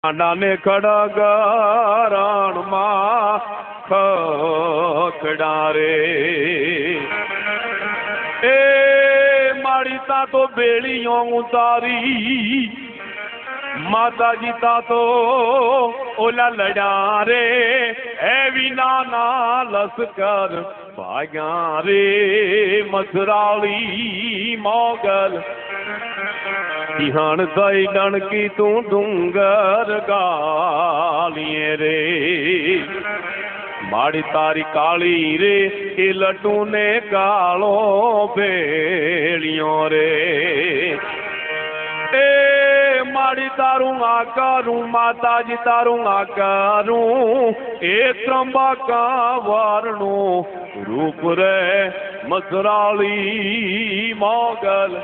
આડાને ખડગરણમાં ખખડારે એ મારી તા તો બેળીઓ ઉતારી માતાજી તા તો ઓલા લડ્યા રે એ વિનાના લશ્કર ભાગ્યા રે મથરાળી મોગલ હણ થઈ ડણકી તું ડુંગર ગાલીએ રે માડી તારી કાળી રે એ લટુ ને કાળો ભેળિયો રે એ માડી તારું આકારું માતાજી તારું આકારું એ ત્રંબકા વર્ણું રૂપ રે મસરાળી મોગલ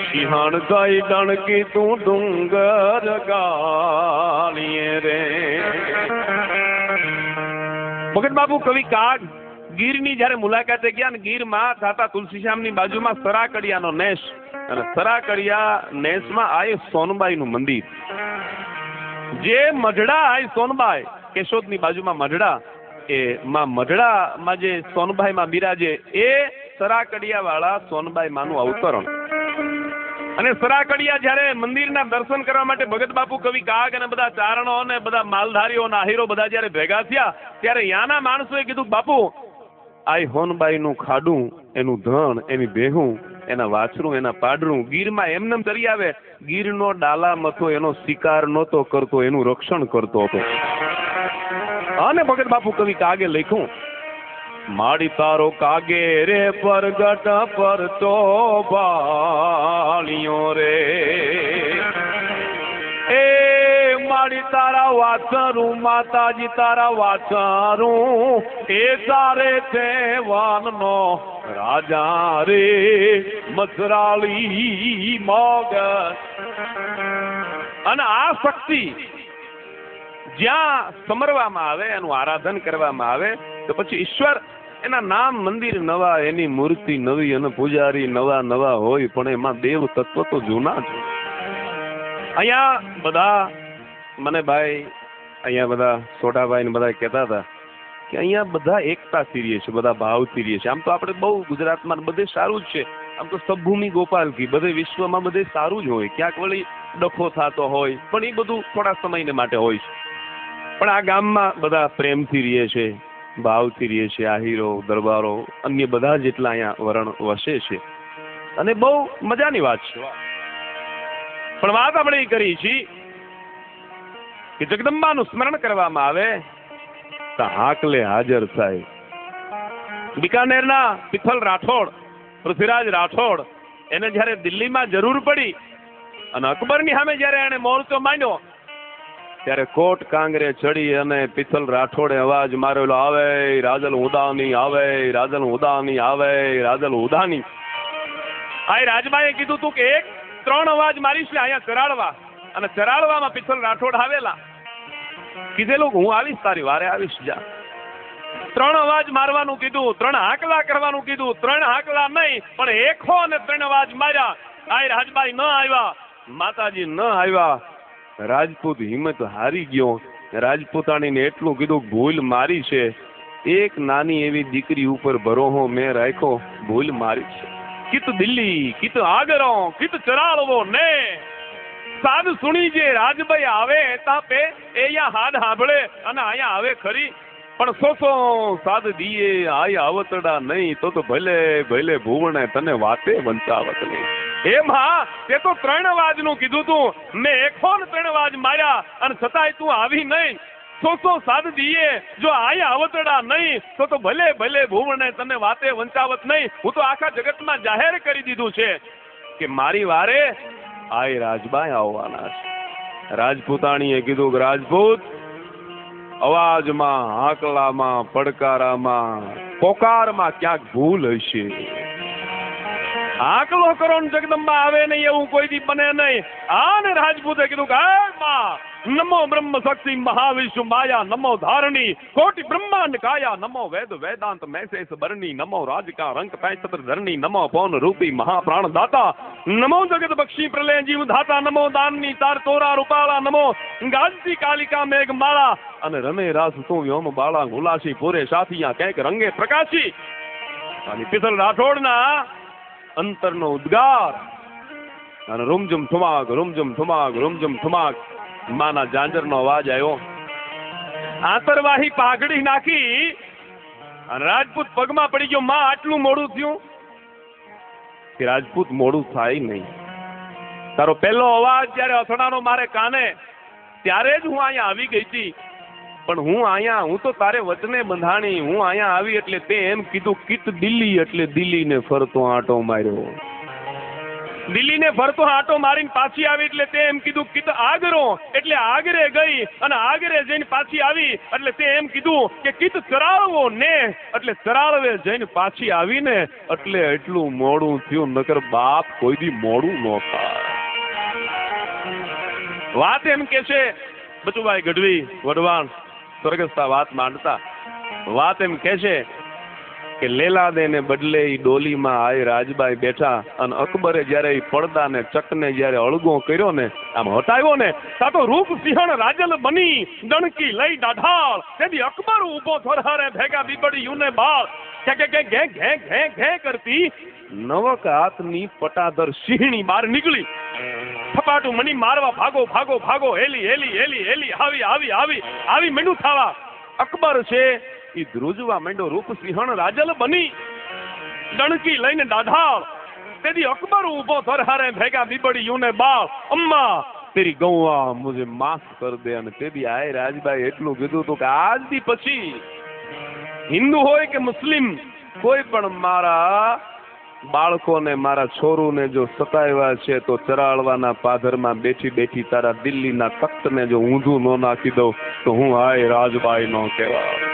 સિંહણ થઈ ડણકી તું ડુંગર ગાલીએ રે ભગત બાપુ કવિ કાગ ગીરની જયારે મુલાકાતે ગયા ને ગીરમાં થાતા તુલસીશ્યામની બાજુમાં સરાકડિયાનો નેસ અને સરાકડિયા નેસમાં આ સોનબાઈનું મંદિર જે મઢડા આ સોનબાઈ કેશોદની બાજુમાં મઢડા એ માં મઢડામાં જે સોનબાઈ માં બિરાજે એ સરાકડિયા વાળા સોનબાઈ માનું અવતરણ અને સરાકડિયા જયારે મંદિરના દર્શન કરવા માટે ભગત બાપુ કવિ કાગ અને બધા ચારણો અને બધા માલધારીઓ ના આહીરો બધા જયારે ભેગા થયા ત્યારે યાના માણસોએ કીધું બાપુ આ હોનબાઈ નું ખાડું એનું ધણ એની બેહું એના વાછરું એના પાડરું ગીરમાં એમને તરી આવે ગીરનો ડાલા મથો એનો શિકાર નહોતો કરતો એનું રક્ષણ કરતો હતો અને ભગત બાપુ કવિ કાગે લખ્યું માડી તારો કાગે રે પરગટ પર તો બાળિયો રે એ માડી તારા વાછરું માતાજી તારા વાછરું એ તારે છે વાનનો રાજા રે મથરાળી મોગલ અને આ શક્તિ જ્યાં સમરવામાં આવે એનું આરાધન કરવામાં આવે તો પછી ઈશ્વર એના નામ મંદિર નવા એની મૂર્તિ નવી અને પૂજારી નવા નવા હોય પણ એમાં દેવ તત્વ તો જૂના છે અહીંયા બધા મને ભાઈ અહીંયા બધા સોઢાભાઈ ને બધા કહેતા હતા કે અહીંયા બધા એકતા સીરીએ છે બધા ભાવ સીરીએ છે આમ તો આપણે બહુ ગુજરાતમાં બધે સારું જ છે આમ તો સબભૂમિ ગોપાલકી બધે વિશ્વમાં બધે સારું જ હોય ક્યાંક વળી ડખો થતો હોય પણ એ બધું થોડા સમયને માટે હોય છે પણ આ ગામમાં બધા પ્રેમથી રહીએ છે ભાવથી રહીએ છે આહીરો દરબારો અન્ય બધા જેટલા અહીંયા વરણ વસે છે અને બહુ મજાની વાત છે પણ વાત આપણે એ કરી છીએ કે જગદંબાનું સ્મરણ કરવામાં આવે તો હાકલે હાજર થાય બિકાનેરના પિથલ રાઠોડ પૃથ્વીરાજ રાઠોડ એને જયારે દિલ્હીમાં જરૂર પડી અને અકબરની સામે જયારે એને મોરચો માંડ્યો ત્યારે કોટ કાંગરે ચડી અને પિથલ રાઠોડે અવાજ મારેલો આવે રાજલ ઉદાની આવે રાજલ ઉદાની આવે રાજલ ઉદાની આ રાજબાઈએ કીધું તું કે એક 3 અવાજ મારીશ ને અહીંયા ચરાડવા અને ચરાડવામાં પિથલ રાઠોડ આવેલા કીધેલું હું આવીશ તારી વારે આવીશ જા 3 અવાજ મારવાનું કીધું 3 હાકલા કરવાનું કીધું 3 હાકલા નહીં પણ એકો અને 3 અવાજ માર્યા આ રાજબાઈ ન આવ્યા માતાજી ન આવ્યા રાજપૂત હિંમત હારી ગયો રાજપૂતાણીને એટલું કીધું ભૂલ મારી છે એક નાની એવી દીકરી ઉપર ભરોહો મેં રાખ્યો ભૂલ મારી છે કિત દિલ્હી કિત આગરો કિત ચરાળવો ને સાદ સુણી જે રાજભાઈ આવે તાપે એ અહીંયા હાડ સાંભળે અને અહીંયા આવે ખરી પણ સોસો સાદ દીએ આય આવતડા નહીં તો ભલે ભલે ભુવણે તને વાતે વંચાવત નહીં એમ હા તે તો 3 અવાજ નું કીધું તું મેં એકો ને 3 અવાજ માર્યા અને છતાંય તું આવી નહીં સોસો સાદ દીએ જો આયા અવતડા નહીં તો ભલે ભલે ભુવણે તને વાતે વંચાવત નહીં હું તો આખા જગતમાં જાહેર કરી દીધું છે કે મારી વારે આય રાજબાઈ આવવાના છે રાજપૂતાણીએ કીધું કે રાજપૂત અવાજમાં હાકલામાં પડકારામાં પોકારમાં ક્યાંક ભૂલ હશે આકલો કરો ને જગદંબા આવે નહીં એવું કોઈ દી બને નહીં આ ને રાજપૂતે કીધું કે માં नमो ब्रह्म शक्ति महाविष्णु माया, नमो धारणी कोटि ब्रह्मांड काया, नमो वेद वेदांत मैसेस बरणी, नमो राज का रंग पैंसत्र धरणी, नमो पौन रूपी महाप्राण दाता, नमो जगत बख्शी प्रलय जीव धाता, नमो दाननी तार तोरा रूपाला, नमो गाजती कालिका मेघ माला, अने रमे रास तू व्योम बाला, गुलाशी पूरे साथिया कैक रंगे प्रकाशी। आणि पिसल राठोडना अंतरनो उद्गार અને રૂમઝુમ ઠુમાક રૂમઝુમ ઠુમાક રૂમઝુમ ઠુમાક માના જાંજરનો અવાજ આવ્યો। આંતરવાહી પાઘડી નાખી અને રાજપૂત પગમાં પડી ગયો। માં આટલું મોડું થયું કે રાજપૂત મોડું થાય નહીં। તારો પહેલો અવાજ જ્યારે અથડાનો મારે કાને ત્યારે જ હું અહીંયા આવી ગઈ હતી, પણ હું તો તારે વચને બંધાણી। હું અહીંયા આવી એટલે તે એમ કીધું કિત દિલ્હી, એટલે દિલ્હીને ફરતો આંટો માર્યો। દિલ્હી ને ફરતો આંટો મારીને પાછી આવી એટલે તે એમ કીધું કિત આગરો, એટલે આગરે ગઈ અને આગરે જઈને પાછી આવી એટલે તે એમ કીધું કે કિત ચરાળવો ને, એટલે ચરાળવે જઈને પાછી આવીને એટલે એટલું મોડું થયું, નકર બાપ કોઈ દી મોડું ન થાય। વાત એમ કે છે બચુભાઈ ગઢવી વઢવાણ સ્વર્ગસ્થા વાત માંડતા, વાત એમ કે છે કે લેલાદે ને બદલે ઈ ડોલીમાં આય રાજબાઈ બેઠા અને અકબરે જ્યારે ઈ પડદાને ચકને જ્યારે અળગો કર્યો ને, આમ હટાવ્યો ને, તા તો રૂપ સિંહણ રાજલ બની દણકી લઈ દાઢાળ, તેથી અકબર ઉભો થરહારે ભેગા બીબડી યુને બાળ, કે ઘે ઘે ઘે ઘે કરતી નવક હાથની પટાધર સિંહણી બહાર નીકળી। થપાટું મની મારવા ભાગો ભાગો ભાગો, હેલી હેલી હેલી હેલી આવી આવી આવી આવી મીંડું થાવા। અકબર છે ઈ ધ્રુજવા માંડ્યો, રૂપ સિંહણ રાજલ બની ડણકી લઈને દાઢાળ, તેથી અકબર ઉભો થરહારે ભેગા બીબડી યુને બાળ, અમ્મા તેરી ગૌવા મુझे માફ કર દે। અને તેથી આય રાજબાઈ એટલું કીધું હતું કે આજથી પછી હિન્દુ હોય કે મુસ્લિમ કોઈ પણ મારા બાળકોને મારા છોરુને જો સતાવ્યા છે તો ચરાળવાના પાધરમાં બેઠી બેઠી તારા દિલ્હીના તખ્તને જો ઊંધું ન નાખી દઉં તો હું આય રાજબાઈ નો કહેવાય।